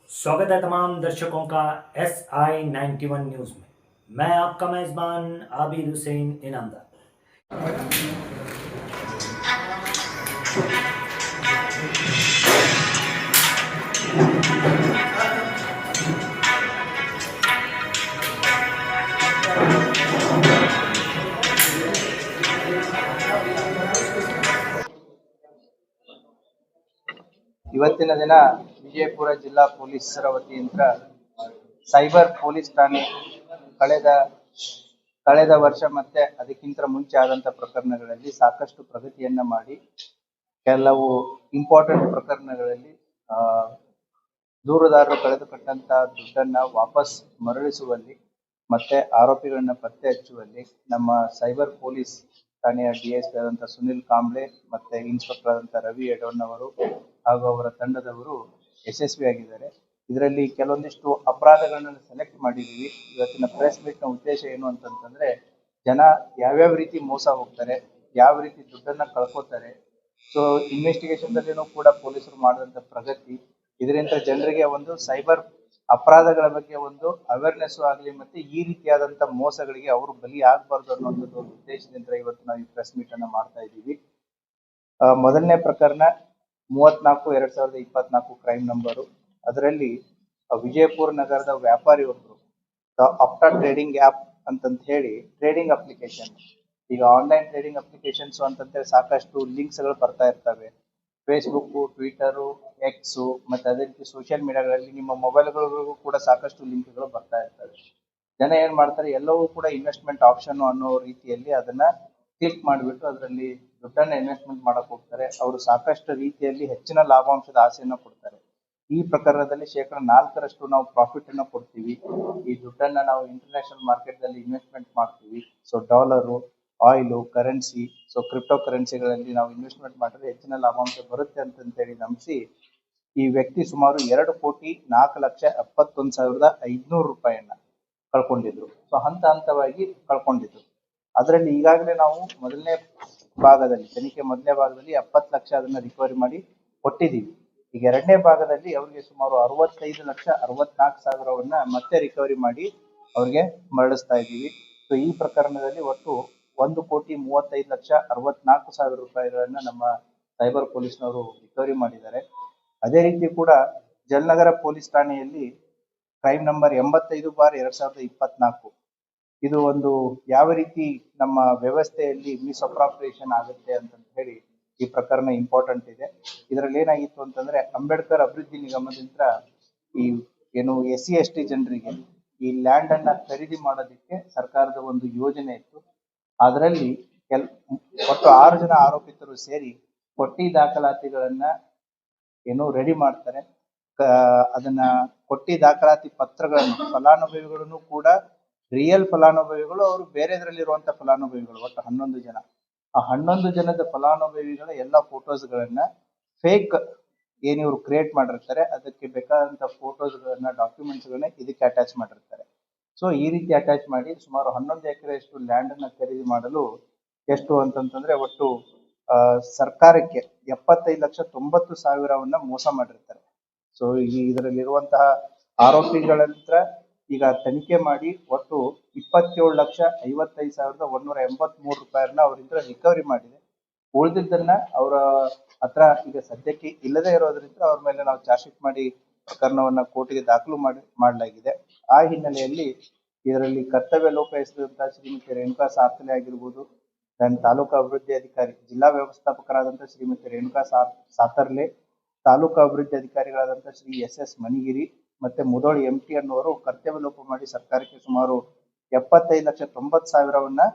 स्वागत है तमाम दर्शकों का SI91 न्यूज में। मैं आपका मेजबान आबिद हुसैन इनामदार। ಇವತ್ತಿನ ದಿನ ವಿಜಯಪುರ ಜಿಲ್ಲಾ ಪೊಲೀಸರ ವತಿಯಿಂದ ಸೈಬರ್ ಪೊಲೀಸ್ ಠಾಣೆ ಕಳೆದ ವರ್ಷ ಮತ್ತೆ ಅದಕ್ಕಿಂತ ಮುಂಚೆ ಆದಂತ ಪ್ರಕರಣಗಳಲ್ಲಿ ಸಾಕಷ್ಟು ಪ್ರಗತಿಯನ್ನ ಮಾಡಿ ಕೆಲವು ಇಂಪಾರ್ಟೆಂಟ್ ಪ್ರಕರಣಗಳಲ್ಲಿ ದೂರುದಾರರು ಕಳೆದುಕೊಂಡಂತ ದುಡ್ಡನ್ನ ವಾಪಸ್ ಮರಳಿಸುವಲ್ಲಿ ಮತ್ತೆ ಆರೋಪಿಗಳನ್ನ ಪತ್ತೆ ಹಚ್ಚುವಲ್ಲಿ ನಮ್ಮ ಸೈಬರ್ ಪೊಲೀಸ್ ಠಾಣೆಯ DSP ಆದಂತ ಸುನಿಲ್ ಕಾಂಬ್ಳೆ ಮತ್ತೆ ಇನ್ಸ್ಪೆಕ್ಟರ್ ಆದಂತ ರವಿ ಎಡವಣ್ಣವರು ಹಾಗೂ ಅವರ ತಂಡದವರು ಯಶಸ್ವಿಯಾಗಿದ್ದಾರೆ. ಇದರಲ್ಲಿ ಕೆಲವೊಂದಿಷ್ಟು ಅಪರಾಧಗಳನ್ನ ಸೆಲೆಕ್ಟ್ ಮಾಡಿದೀವಿ. ಇವತ್ತಿನ ಪ್ರೆಸ್ ಮೀಟ್ ನ ಉದ್ದೇಶ ಏನು ಅಂತಂತಂದ್ರೆ ಜನ ಯಾವ್ಯಾವ ರೀತಿ ಮೋಸ ಹೋಗ್ತಾರೆ, ಯಾವ ರೀತಿ ದುಡ್ಡನ್ನ ಕಳ್ಕೊತಾರೆ, ಸೊ ಇನ್ವೆಸ್ಟಿಗೇಷನ್ ದಲ್ಲಿನೂ ಕೂಡ ಪೊಲೀಸರು ಮಾಡಿದಂತ ಪ್ರಗತಿ, ಇದರಿಂದ ಜನರಿಗೆ ಒಂದು ಸೈಬರ್ ಅಪರಾಧಗಳ ಬಗ್ಗೆ ಒಂದು ಅವೇರ್ನೆಸ್ ಆಗಲಿ ಮತ್ತೆ ಈ ರೀತಿಯಾದಂತ ಮೋಸಗಳಿಗೆ ಅವರು ಬಲಿ ಆಗಬಾರ್ದು ಅನ್ನುವಂಥದ್ದು ಒಂದು ಉದ್ದೇಶದಿಂದ ಇವತ್ತು ನಾವು ಈ ಪ್ರೆಸ್ ಮೀಟ್ ಅನ್ನ ಮಾಡ್ತಾ ಇದ್ದೀವಿ. ಮೊದಲನೇ ಪ್ರಕರಣ 34/2024 ಕ್ರೈಮ್ ನಂಬರು. ಅದರಲ್ಲಿ ವಿಜಯಪುರ ನಗರದ ವ್ಯಾಪಾರಿ ಒಬ್ರು ಅಪ್ಟಾ ಟ್ರೇಡಿಂಗ್ ಆ್ಯಪ್ ಅಂತಂತ ಹೇಳಿ ಟ್ರೇಡಿಂಗ್ ಅಪ್ಲಿಕೇಶನ್, ಈಗ ಆನ್ಲೈನ್ ಟ್ರೇಡಿಂಗ್ ಅಪ್ಲಿಕೇಶನ್ಸ್ ಅಂತಂತೇಳಿ ಸಾಕಷ್ಟು ಲಿಂಕ್ಸ್ಗಳು ಬರ್ತಾ ಇರ್ತವೆ. ಫೇಸ್ಬುಕ್, ಟ್ವಿಟರು, ಎಕ್ಸು ಮತ್ತೆ ಅದೇ ರೀತಿ ಸೋಷಿಯಲ್ ಮೀಡಿಯಾಗಳಲ್ಲಿ ನಿಮ್ಮ ಮೊಬೈಲ್ಗಳಿಗೂ ಕೂಡ ಸಾಕಷ್ಟು ಲಿಂಕ್ಗಳು ಬರ್ತಾ ಇರ್ತವೆ. ಜನ ಏನ್ ಮಾಡ್ತಾರೆ, ಎಲ್ಲವೂ ಕೂಡ ಇನ್ವೆಸ್ಟ್ಮೆಂಟ್ ಆಪ್ಷನ್ ಅನ್ನೋ ರೀತಿಯಲ್ಲಿ ಅದನ್ನ ಕ್ಲಿಕ್ ಮಾಡಿಬಿಟ್ಟು ಅದರಲ್ಲಿ ದುಡ್ಡನ್ನ ಇನ್ವೆಸ್ಟ್ಮೆಂಟ್ ಮಾಡಕ್ ಹೋಗ್ತಾರೆ. ಅವರು ಸಾಕಷ್ಟು ರೀತಿಯಲ್ಲಿ ಹೆಚ್ಚಿನ ಲಾಭಾಂಶದ ಆಸೆಯನ್ನ ಕೊಡ್ತಾರೆ. ಈ ಪ್ರಕರಣದಲ್ಲಿ 4% ನಾವು ಪ್ರಾಫಿಟ್ ಅನ್ನ ಕೊಡ್ತೀವಿ. ಈ ದುಡ್ಡನ್ನ ನಾವು ಇಂಟರ್ನ್ಯಾಷನಲ್ ಮಾರ್ಕೆಟ್ ದಲ್ಲಿ ಇನ್ವೆಸ್ಟ್ಮೆಂಟ್ ಮಾಡ್ತೀವಿ. So dollar, oil, currency, so crypto ಕರೆನ್ಸಿಗಳಲ್ಲಿ ನಾವು ಇನ್ವೆಸ್ಟ್ಮೆಂಟ್ ಮಾಡಿದ್ರೆ ಹೆಚ್ಚಿನ ಲಾಭಾಂಶ ಬರುತ್ತೆ ಅಂತೇಳಿ ನಂಬಿಸಿ ಈ ವ್ಯಕ್ತಿ ಸುಮಾರು 2,04,71,500 ರೂಪಾಯಿಯನ್ನ ಕಳ್ಕೊಂಡಿದ್ರು. ಸೊ ಹಂತವಾಗಿ ಕಳ್ಕೊಂಡಿದ್ರು. ಅದರಲ್ಲಿ ಈಗಾಗಲೇ ನಾವು ಮೊದಲನೇ ಭಾಗದಲ್ಲಿ 70 ಲಕ್ಷ ಅದನ್ನ ರಿಕವರಿ ಮಾಡಿ ಕೊಟ್ಟಿದ್ದೀವಿ. ಈಗ ಎರಡನೇ ಭಾಗದಲ್ಲಿ ಅವ್ರಿಗೆ ಸುಮಾರು 65,64,000 ಮತ್ತೆ ರಿಕವರಿ ಮಾಡಿ ಅವ್ರಿಗೆ ಮರಳಿಸ್ತಾ ಇದ್ದೀವಿ. ಸೊ ಈ ಪ್ರಕರಣದಲ್ಲಿ ಒಟ್ಟು 1,35,64,000 ರೂಪಾಯಿಗಳನ್ನ ನಮ್ಮ ಸೈಬರ್ ಪೊಲೀಸ್ನವರು ರಿಕವರಿ ಮಾಡಿದ್ದಾರೆ. ಅದೇ ರೀತಿ ಕೂಡ ಜಲನಗರ ಪೊಲೀಸ್ ಠಾಣೆಯಲ್ಲಿ ಕ್ರೈಮ್ ನಂಬರ್ 85/2024 ಇದು ಒಂದು ಯಾವ ರೀತಿ ನಮ್ಮ ವ್ಯವಸ್ಥೆಯಲ್ಲಿ ಮಿಸ್ಅಪ್ರಾಪ್ರಿಯೇಷನ್ ಆಗುತ್ತೆ ಅಂತ ಹೇಳಿ ಈ ಪ್ರಕರಣ ಇಂಪಾರ್ಟೆಂಟ್ ಇದೆ. ಇದರಲ್ಲಿ ಏನಾಗಿತ್ತು ಅಂತಂದ್ರೆ ಅಂಬೇಡ್ಕರ್ ಅಭಿವೃದ್ಧಿ ನಿಗಮದಿಂದ ಈ ಏನು SC/ST ಜನರಿಗೆ ಈ ಲ್ಯಾಂಡ್ ಅನ್ನ ಖರೀದಿ ಮಾಡೋದಕ್ಕೆ ಸರ್ಕಾರದ ಒಂದು ಯೋಜನೆ ಇತ್ತು. ಅದರಲ್ಲಿ ಒಟ್ಟು 6 ಜನ ಆರೋಪಿತರು ಸೇರಿ ಕೊಟ್ಟಿ ದಾಖಲಾತಿಗಳನ್ನ ಏನು ರೆಡಿ ಮಾಡ್ತಾರೆ. ಅದನ್ನ ಕೊಟ್ಟಿ ದಾಖಲಾತಿ ಪತ್ರಗಳನ್ನು ಫಲಾನುಭವಿಗಳನ್ನು ಕೂಡ ರಿಯಲ್ ಫಲಾನುಭವಿಗಳು, ಅವರು ಬೇರೆದ್ರಲ್ಲಿರುವಂತ ಫಲಾನುಭವಿಗಳು ಒಟ್ಟು 11 ಜನ. ಆ 11 ಜನದ ಫಲಾನುಭವಿಗಳ ಎಲ್ಲ ಫೋಟೋಸ್ಗಳನ್ನ ಫೇಕ್ ಏನಿವ್ರು ಕ್ರಿಯೇಟ್ ಮಾಡಿರ್ತಾರೆ ಅದಕ್ಕೆ ಬೇಕಾದಂತ ಫೋಟೋಸ್ಗಳನ್ನ ಡಾಕ್ಯುಮೆಂಟ್ಸ್ ಗಳನ್ನ ಇದಕ್ಕೆ ಅಟ್ಯಾಚ್ ಮಾಡಿರ್ತಾರೆ. ಸೊ ಈ ರೀತಿ ಅಟ್ಯಾಚ್ ಮಾಡಿ ಸುಮಾರು 11 ಎಕರೆಯಷ್ಟು ಲ್ಯಾಂಡ್ ಅನ್ನ ಖರೀದಿ ಮಾಡಲು ಎಷ್ಟು ಅಂತಂತಂದ್ರೆ ಒಟ್ಟು ಸರ್ಕಾರಕ್ಕೆ 75,90,000 ಮೋಸ ಮಾಡಿರ್ತಾರೆ. ಸೊ ಇದರಲ್ಲಿರುವಂತಹ ಆರೋಪಿಗಳಂತ್ರ ಈಗ ತನಿಖೆ ಮಾಡಿ ಒಟ್ಟು 27,55,183 ರೂಪಾಯಿಯನ್ನ ಅವರಿಂದ ರಿಕವರಿ ಮಾಡಿದೆ. ಉಳಿದಿದ್ದನ್ನ ಅವರ ಹತ್ರ ಈಗ ಸದ್ಯಕ್ಕೆ ಇಲ್ಲದೆ ಇರೋದ್ರಿಂದ ಅವ್ರ ಮೇಲೆ ನಾವು ಚಾರ್ಜ್ ಶೀಟ್ ಮಾಡಿ ಪ್ರಕರಣವನ್ನ ಕೋರ್ಟಿಗೆ ದಾಖಲು ಮಾಡಲಾಗಿದೆ. ಆ ಹಿನ್ನೆಲೆಯಲ್ಲಿ ಇದರಲ್ಲಿ ಕರ್ತವ್ಯ ಲೋಪ ಎಸಗಿದಂತಹ ಶ್ರೀಮತಿ ರೇಣುಕಾ ಸಾರ್ಥಲೆ ಆಗಿರ್ಬೋದು, ದೆನ್ ತಾಲೂಕು ಅಭಿವೃದ್ಧಿ ಅಧಿಕಾರಿ ಜಿಲ್ಲಾ ವ್ಯವಸ್ಥಾಪಕರಾದಂಥ ಶ್ರೀಮತಿ ರೇಣುಕಾ ಸಾತರ್ಲೆ, ತಾಲೂಕು ಅಭಿವೃದ್ಧಿ ಅಧಿಕಾರಿಗಳಾದಂಥ ಶ್ರೀ SS ಮನಿಗಿರಿ ಮತ್ತೆ ಮುದೋಳಿ MT ಅನ್ನುವರು ಕರ್ತವ್ಯ ಲೋಪ ಮಾಡಿ ಸರ್ಕಾರಕ್ಕೆ ಸುಮಾರು 75,90,000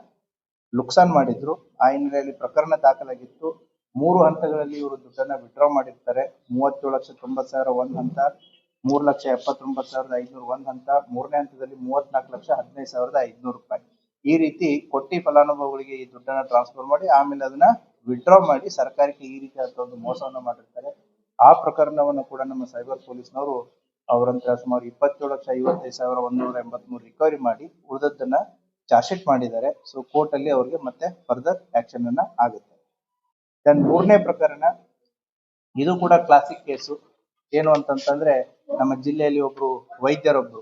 ನುಕ್ಸಾನ್ ಮಾಡಿದ್ರು. ಆ ಹಿನ್ನೆಲೆಯಲ್ಲಿ ಪ್ರಕರಣ ದಾಖಲಾಗಿತ್ತು. 3 ಹಂತಗಳಲ್ಲಿ ಇವರು ದುಡ್ಡನ್ನ ವಿಡ್ರಾ ಮಾಡಿರ್ತಾರೆ. 37,90,000 ಒಂದ್ ಹಂತ, 3,79,500 ಒಂದ್ ಹಂತ, ಮೂರನೇ ಹಂತದಲ್ಲಿ 34,15,500 ರೂಪಾಯಿ. ಈ ರೀತಿ ಕೊಟ್ಟಿ ಫಲಾನುಭವಿಗಳಿಗೆ ಈ ದುಡ್ಡನ್ನ ಟ್ರಾನ್ಸ್ಫರ್ ಮಾಡಿ ಆಮೇಲೆ ಅದನ್ನ ವಿಡ್ರಾ ಮಾಡಿ ಸರ್ಕಾರಕ್ಕೆ ಈ ರೀತಿಯಾದ ಒಂದು ಮೋಸವನ್ನ ಮಾಡಿರ್ತಾರೆ. ಆ ಪ್ರಕರಣವನ್ನು ಕೂಡ ನಮ್ಮ ಸೈಬರ್ ಪೊಲೀಸ್ನವರು ಅವರಂತ ಸುಮಾರು 27,55,183 ರಿಕವರಿ ಮಾಡಿ ಉಳಿದದ್ದನ್ನ ಚಾರ್ಜ್ ಶೀಟ್ ಮಾಡಿದ್ದಾರೆ. ಸೊ ಕೋರ್ಟ್ ಅಲ್ಲಿ ಅವ್ರಿಗೆ ಮತ್ತೆ ಫರ್ದರ್ ಆಕ್ಷನ್ ಅನ್ನ ಆಗುತ್ತೆ. ದೆನ್ ಮೂರನೇ ಪ್ರಕರಣ, ಇದು ಕೂಡ ಕ್ಲಾಸಿಕ್ ಕೇಸು. ಏನು ಅಂತಂತಂದ್ರೆ ನಮ್ಮ ಜಿಲ್ಲೆಯಲ್ಲಿ ಒಬ್ರು ವೈದ್ಯರೊಬ್ರು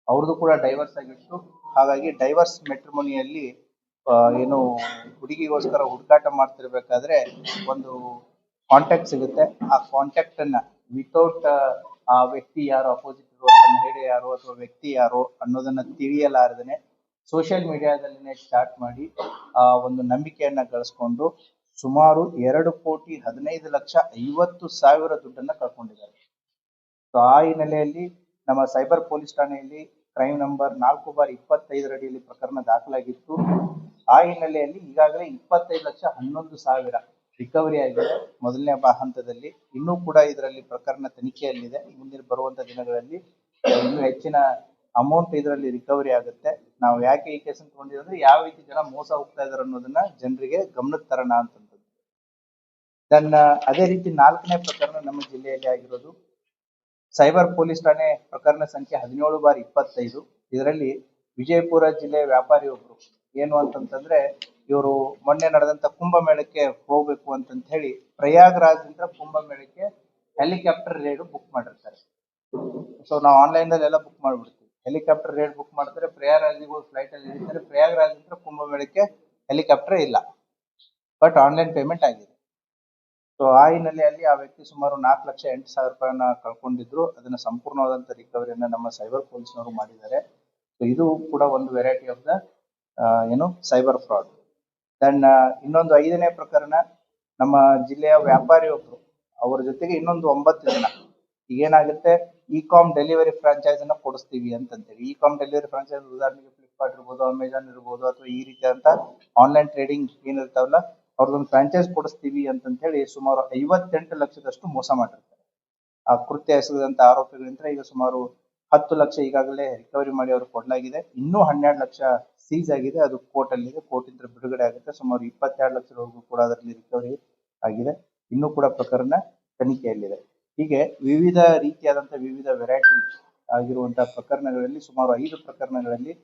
ಅವ್ರದ್ದು ಕೂಡ ಡೈವರ್ಸ್ ಆಗಿತ್ತು. ಹಾಗಾಗಿ ಡೈವರ್ಸ್ ಮೆಟ್ರಿಮೋನಿಯಲ್ಲಿ ಏನು ಹುಡುಗಿಗೋಸ್ಕರ ಹುಡುಕಾಟ ಮಾಡ್ತಿರ್ಬೇಕಾದ್ರೆ ಒಂದು ಕಾಂಟ್ಯಾಕ್ಟ್ ಸಿಗುತ್ತೆ. ಆ ಕಾಂಟ್ಯಾಕ್ಟ್ ಅನ್ನ ವಿತೌಟ್ ಆ ವ್ಯಕ್ತಿ ಯಾರು, ಅಪೋಸಿಟ್ ಇರುವಂತ ಮಹಿಳೆ ಯಾರು ಅಥವಾ ವ್ಯಕ್ತಿ ಯಾರು ಅನ್ನೋದನ್ನ ತಿಳಿಯಲಾರದೇನೆ ಸೋಷಿಯಲ್ ಮೀಡಿಯಾದಲ್ಲಿನೇ ಸ್ಟಾರ್ಟ್ ಮಾಡಿ ಒಂದು ನಂಬಿಕೆಯನ್ನ ಗಳಿಸ್ಕೊಂಡು ಸುಮಾರು 2,15,50,000 ದುಡ್ಡನ್ನ ಕಳ್ಕೊಂಡಿದ್ದಾರೆ. ಸೊ ಆ ಹಿನ್ನೆಲೆಯಲ್ಲಿ ನಮ್ಮ ಸೈಬರ್ ಪೊಲೀಸ್ ಠಾಣೆಯಲ್ಲಿ ಕ್ರೈಮ್ ನಂಬರ್ 4/25 ಅಡಿಯಲ್ಲಿ ಪ್ರಕರಣ ದಾಖಲಾಗಿತ್ತು. ಆ ಹಿನ್ನೆಲೆಯಲ್ಲಿ ಈಗಾಗಲೇ 25,11,000 ರಿಕವರಿ ಆಗಿದೆ ಮೊದಲನೇ ಹಂತದಲ್ಲಿ. ಇನ್ನೂ ಕೂಡ ಇದರಲ್ಲಿ ಪ್ರಕರಣ ತನಿಖೆಯಲ್ಲಿದೆ. ಮುಂದಿನ ಬರುವಂತ ದಿನಗಳಲ್ಲಿ ಇನ್ನೂ ಹೆಚ್ಚಿನ ಅಮೌಂಟ್ ಇದರಲ್ಲಿ ರಿಕವರಿ ಆಗುತ್ತೆ. ನಾವು ಯಾಕೆ ಈ ಕೇಸನ್ನು ತಗೊಂಡಿದ್ದೀವಿ ಅಂದ್ರೆ ಯಾವ ರೀತಿ ಜನ ಮೋಸ ಹೋಗ್ತಾ ಇದಾರೆ ಅನ್ನೋದನ್ನ ಜನರಿಗೆ ಗಮನಕ್ಕೆ ತರೋಣ ಅಂತಂದ್ರೆ. ಅದೇ ರೀತಿ 4ನೇ ಪ್ರಕರಣ ನಮ್ಮ ಜಿಲ್ಲೆಯಲ್ಲಿ ಆಗಿರೋದು ಸೈಬರ್ ಪೊಲೀಸ್ ಠಾಣೆ ಪ್ರಕರಣ ಸಂಖ್ಯೆ 17/25. ಇದರಲ್ಲಿ ವಿಜಯಪುರ ಜಿಲ್ಲೆಯ ವ್ಯಾಪಾರಿ ಒಬ್ರು ಏನು ಅಂತಂತಂದ್ರೆ ಇವರು ಮೊನ್ನೆ ನಡೆದಂತ ಕುಂಭಮೇಳಕ್ಕೆ ಹೋಗ್ಬೇಕು ಅಂತಂತ ಹೇಳಿ ಪ್ರಯಾಗ್ರಾಜ್ನಿಂದ ಕುಂಭಮೇಳಕ್ಕೆ ಹೆಲಿಕಾಪ್ಟರ್ ರೇಡ್ ಬುಕ್ ಮಾಡಿರ್ತಾರೆ. ಸೊ ನಾವು ಆನ್ಲೈನ್ ದಲ್ಲಿ ಎಲ್ಲ ಬುಕ್ ಮಾಡ್ಬಿಡ್ತೀವಿ. ಹೆಲಿಕಾಪ್ಟರ್ ರೇಟ್ ಬುಕ್ ಮಾಡ್ತಾರೆ, ಪ್ರಯಾಗ್ರಾಜ್ಗೆ ಫ್ಲೈಟ್ ಅಲ್ಲಿ ಇಳಿತಾರೆ. ಪ್ರಯಾಗ್ರಾಜ್ ಅಂತ ಕುಂಭಮೇಳಕ್ಕೆ ಹೆಲಿಕಾಪ್ಟರ್ ಇಲ್ಲ, ಬಟ್ ಆನ್ಲೈನ್ ಪೇಮೆಂಟ್ ಆಗಿದೆ. ಸೊ ಆ ಹಿನ್ನೆಲೆಯಲ್ಲಿ ಆ ವ್ಯಕ್ತಿ ಸುಮಾರು 4,08,000 ರೂಪಾಯಿನ ಕಳ್ಕೊಂಡಿದ್ರು. ಅದನ್ನ ಸಂಪೂರ್ಣವಾದಂತ ರಿಕವರಿಯನ್ನ ನಮ್ಮ ಸೈಬರ್ ಪೊಲೀಸ್ನವರು ಮಾಡಿದ್ದಾರೆ. ಸೊ ಇದು ಕೂಡ ಒಂದು ವೆರೈಟಿ ಆಫ್ ದ ಏನು ಸೈಬರ್ ಫ್ರಾಡ್. ದೆನ್ ಇನ್ನೊಂದು 5ನೇ ಪ್ರಕರಣ, ನಮ್ಮ ಜಿಲ್ಲೆಯ ವ್ಯಾಪಾರಿ ಒಬ್ರು ಅವರ ಜೊತೆಗೆ ಇನ್ನೊಂದು 9 ಜನ ಈಗೇನಾಗುತ್ತೆ ಇ-ಕಾಮ್ ಡೆಲಿವರಿ ಫ್ರಾಂಚೈಸ್ ಅನ್ನ ಕೊಡಿಸ್ತೀವಿ ಅಂತಂತೇಳಿ. ಇ-ಕಾಮ್ ಡೆಲಿವರಿ ಫ್ರಾಂಚೈಸ್ ಉದಾಹರಣೆಗೆ ಫ್ಲಿಪ್ಕಾರ್ಟ್ ಇರ್ಬೋದು, ಅಮೆಜಾನ್ ಇರ್ಬೋದು, ಅಥವಾ ಈ ರೀತಿಯಾದಂತ ಆನ್ಲೈನ್ ಟ್ರೇಡಿಂಗ್ ಏನಿರ್ತಾವಲ್ಲ ಅವ್ರದ್ದೊಂದು ಫ್ರಾಂಚೈಸ್ ಕೊಡಿಸ್ತೀವಿ ಅಂತಂತ ಹೇಳಿ ಸುಮಾರು 58 ಲಕ್ಷದಷ್ಟು ಮೋಸ ಮಾಡಿರ್ತಾರೆ. ಆ ಕೃತ್ಯ ಎಸಗಿದಂತ ಆರೋಪಿಗಳಿಂದ ಈಗ ಸುಮಾರು 10 ಲಕ್ಷ ಈಗಾಗಲೇ ರಿಕವರಿ ಮಾಡಿ ಅವ್ರಿಗೆ ಕೊಡಲಾಗಿದೆ. ಇನ್ನೂ 12 ಲಕ್ಷ ಸೀಸ್ ಆಗಿದೆ. ಅದು ಕೋರ್ಟ್ ಅಲ್ಲಿ ಇದೆ. ಕೋರ್ಟ್ ಇಂದ ಬಿಡುಗಡೆ ಆಗುತ್ತೆ. ಸುಮಾರು 22 ಲಕ್ಷದವರೆಗೂ ಕೂಡ ಅದರಲ್ಲಿ ರಿಕವರಿ ಆಗಿದೆ. ಇನ್ನೂ ಕೂಡ ಪ್ರಕರಣ ತನಿಖೆಯಲ್ಲಿದೆ. ಹೀಗೆ ವಿವಿಧ ರೀತಿಯಾದಂತಹ ವಿವಿಧ ವೆರೈಟಿ ಆಗಿರುವಂತಹ ಪ್ರಕರಣಗಳಲ್ಲಿ ಸುಮಾರು 5 ಪ್ರಕರಣಗಳಲ್ಲಿ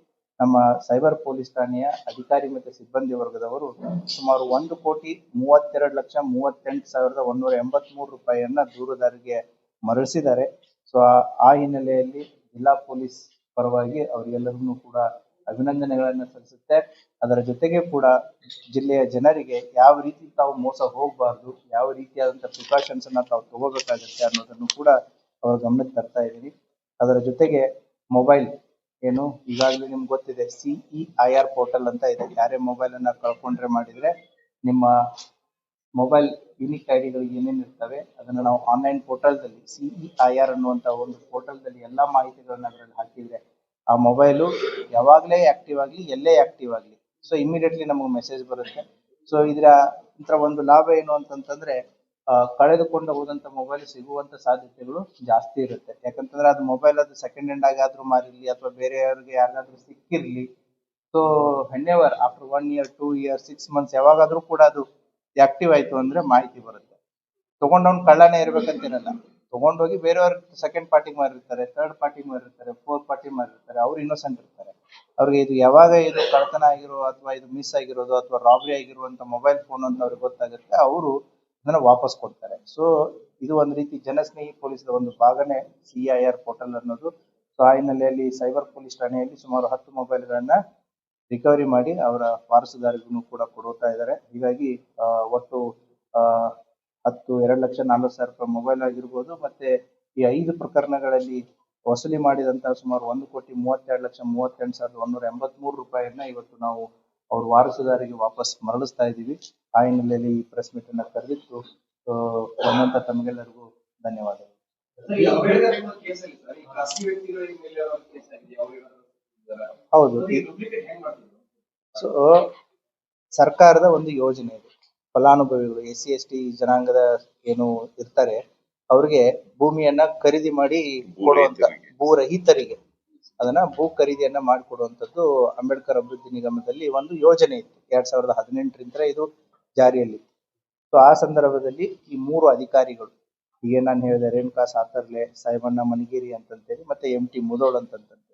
ನಮ್ಮ ಸೈಬರ್ ಪೊಲೀಸ್ ಠಾಣೆಯ ಅಧಿಕಾರಿ ಮತ್ತು ಸಿಬ್ಬಂದಿ ವರ್ಗದವರು ಸುಮಾರು 1,32,38,183 ರೂಪಾಯಿಯನ್ನ ದೂರುದಾರರಿಗೆ ಮರಳಿಸಿದ್ದಾರೆ. ಸೊ ಆ ಹಿನ್ನೆಲೆಯಲ್ಲಿ ಜಿಲ್ಲಾ ಪೊಲೀಸ್ ಪರವಾಗಿ ಅವರಿಗೆಲ್ಲರಿಗೂ ಕೂಡ ಅಭಿನಂದನೆಗಳನ್ನ ಸಲ್ಲಿಸುತ್ತೆ. ಅದರ ಜೊತೆಗೆ ಕೂಡ ಜಿಲ್ಲೆಯ ಜನರಿಗೆ ಯಾವ ರೀತಿ ತಾವು ಮೋಸ ಹೋಗಬಾರ್ದು, ಯಾವ ರೀತಿಯಾದಂತಹ ಪ್ರಿಕಾಷನ್ಸ್ ಅನ್ನ ತಾವು ತಗೋಬೇಕಾಗುತ್ತೆ ಅನ್ನೋದನ್ನು ಕೂಡ ಅವರ ಗಮನಕ್ಕೆ ತರ್ತಾ ಇದ್ದೀವಿ. ಅದರ ಜೊತೆಗೆ ಮೊಬೈಲ್ ಏನು ಈಗಾಗಲೇ ನಿಮ್ಗೆ ಗೊತ್ತಿದೆ, CEIR ಪೋರ್ಟಲ್ ಅಂತ ಇದೆ. ಯಾರೇ ಮೊಬೈಲ್ ಅನ್ನ ಕಳ್ಕೊಂಡ್ರೆ ಮಾಡಿದ್ರೆ ನಿಮ್ಮ ಮೊಬೈಲ್ ಯೂನಿಕ್ ಐಡಿಗಳಿಗೆ ಏನೇನು ಇರ್ತವೆ ಅದನ್ನ ನಾವು ಆನ್ಲೈನ್ ಪೋರ್ಟಲ್ದಲ್ಲಿ CEIR ಅನ್ನುವಂತ ಒಂದು ಪೋರ್ಟಲ್ದಲ್ಲಿ ಎಲ್ಲಾ ಮಾಹಿತಿಗಳನ್ನ ಅದರಲ್ಲಿ ಹಾಕಿದ್ರೆ ಆ ಮೊಬೈಲು ಯಾವಾಗಲೇ ಆಕ್ಟಿವ್ ಆಗಲಿ, ಎಲ್ಲೇ ಆಕ್ಟಿವ್ ಆಗಲಿ, ಸೊ ಇಮಿಡಿಯೇಟ್ಲಿ ನಮಗೆ ಮೆಸೇಜ್ ಬರುತ್ತೆ. ಸೊ ಇದರ ಒಂದು ಲಾಭ ಏನು ಅಂತಂತಂದ್ರೆ ಕಳೆದುಕೊಂಡು ಹೋದಂತ ಮೊಬೈಲ್ ಸಿಗುವಂತ ಸಾಧ್ಯತೆಗಳು ಜಾಸ್ತಿ ಇರುತ್ತೆ. ಯಾಕಂತಂದ್ರೆ ಅದು ಮೊಬೈಲ್ ಅದು ಸೆಕೆಂಡ್ ಹ್ಯಾಂಡ್ ಆಗಾದ್ರೂ ಮಾರಿರ್ಲಿ ಅಥವಾ ಬೇರೆಯವ್ರಿಗೆ ಯಾರಿಗಾದ್ರೂ ಸಿಕ್ಕಿರ್ಲಿ, so whenever after 1 year 2 years 6 months ಯಾವಾಗಾದ್ರೂ ಕೂಡ ಅದು ಆಕ್ಟಿವ್ ಆಯ್ತು ಅಂದ್ರೆ ಮಾಹಿತಿ ಬರುತ್ತೆ. ತಗೊಂಡವ್ನು ಕಳ್ಳನೇ ಇರ್ಬೇಕಂತೇನಲ್ಲ, ತಗೊಂಡೋಗಿ ಬೇರೆಯವ್ರ ಸೆಕೆಂಡ್ ಪಾರ್ಟಿಗೆ ಮಾರಿರ್ತಾರೆ, ಥರ್ಡ್ ಪಾರ್ಟಿಗೆ ಮಾರಿರ್ತಾರೆ, ಫೋರ್ತ್ ಪಾರ್ಟಿ ಮಾರಿರ್ತಾರೆ, ಅವ್ರು ಇನ್ನೋಸೆಂಟ್ ಇರ್ತಾರೆ. ಅವ್ರಿಗೆ ಇದು ಯಾವಾಗ ಇದು ಕಳ್ತನ ಆಗಿರೋ ಅಥವಾ ಇದು ಮಿಸ್ ಆಗಿರೋದು ಅಥವಾ ರಾಬರಿ ಆಗಿರುವಂತ ಮೊಬೈಲ್ ಫೋನ್ ಅಂತ ಅವ್ರಿಗೆ ಗೊತ್ತಾಗುತ್ತೆ, ಅವರು ಅದನ್ನ ವಾಪಸ್ ಕೊಡ್ತಾರೆ. ಸೊ ಇದು ಒಂದು ರೀತಿ ಜನಸ್ನೇಹಿ ಪೊಲೀಸರ ಒಂದು ಭಾಗನೇ CIR ಪೋರ್ಟಲ್ ಅನ್ನೋದು. ಸೊ ಆ ಹಿನ್ನೆಲೆಯಲ್ಲಿ ಸೈಬರ್ ಪೊಲೀಸ್ ಠಾಣೆಯಲ್ಲಿ ಸುಮಾರು 10 ಮೊಬೈಲ್ಗಳನ್ನ ರಿಕವರಿ ಮಾಡಿ ಅವರ ವಾರಸುದಾರರಿಗೂ ಕೂಡ ಕೊಡುತ್ತಾ ಇದ್ದಾರೆ. ಹೀಗಾಗಿ ಒಟ್ಟು 2,40,40,000 ರೂಪಾಯಿ ಮೊಬೈಲ್ ಆಗಿರ್ಬೋದು, ಮತ್ತೆ ಈ 5 ಪ್ರಕರಣಗಳಲ್ಲಿ ವಸೂಲಿ ಮಾಡಿದಂತಹ ಸುಮಾರು 1,32,38,183 ರೂಪಾಯಿಯನ್ನ ಇವತ್ತು ನಾವು ಅವ್ರ ವಾರಸುದಾರಿಗೆ ವಾಪಸ್ ಮರಳಿಸ್ತಾ ಇದ್ದೀವಿ. ಆ ಹಿನ್ನೆಲೆಯಲ್ಲಿ ಈ ಪ್ರೆಸ್ ಮೀಟ್ ಅನ್ನ ಕರೆದಿತ್ತು. ಬಂದಂತ ತಮಗೆಲ್ಲರಿಗೂ ಧನ್ಯವಾದಗಳು. ಹೌದು, ಸೊ ಸರ್ಕಾರದ ಒಂದು ಯೋಜನೆ ಇದೆ. ಫಲಾನುಭವಿಗಳು SC/ST ಜನಾಂಗದ ಏನು ಇರ್ತಾರೆ ಅವ್ರಿಗೆ ಭೂಮಿಯನ್ನ ಖರೀದಿ ಮಾಡಿ ಕೊಡುವಂತ ಭೂರಹಿತರಿಗೆ ಅದನ್ನ ಭೂ ಖರೀದಿಯನ್ನ ಮಾಡಿಕೊಡುವಂತದ್ದು ಅಂಬೇಡ್ಕರ್ ಅಭಿವೃದ್ಧಿ ನಿಗಮದಲ್ಲಿ ಒಂದು ಯೋಜನೆ ಇತ್ತು. 2018ರಿಂದ ಇದು ಜಾರಿಯಲ್ಲಿ. ಸೊ ಆ ಸಂದರ್ಭದಲ್ಲಿ ಈ 3 ಅಧಿಕಾರಿಗಳು, ಈಗ ನಾನು ಹೇಳಿದೆ ರೇಣುಕಾ ಸಾತರ್ಲೆ, ಸಾಹೇಬಣ್ಣ ಮನಿಗೇರಿ ಅಂತಂತೇಳಿ ಮತ್ತೆ MT ಮುದೋಳ್ ಅಂತಂತೇಳಿ,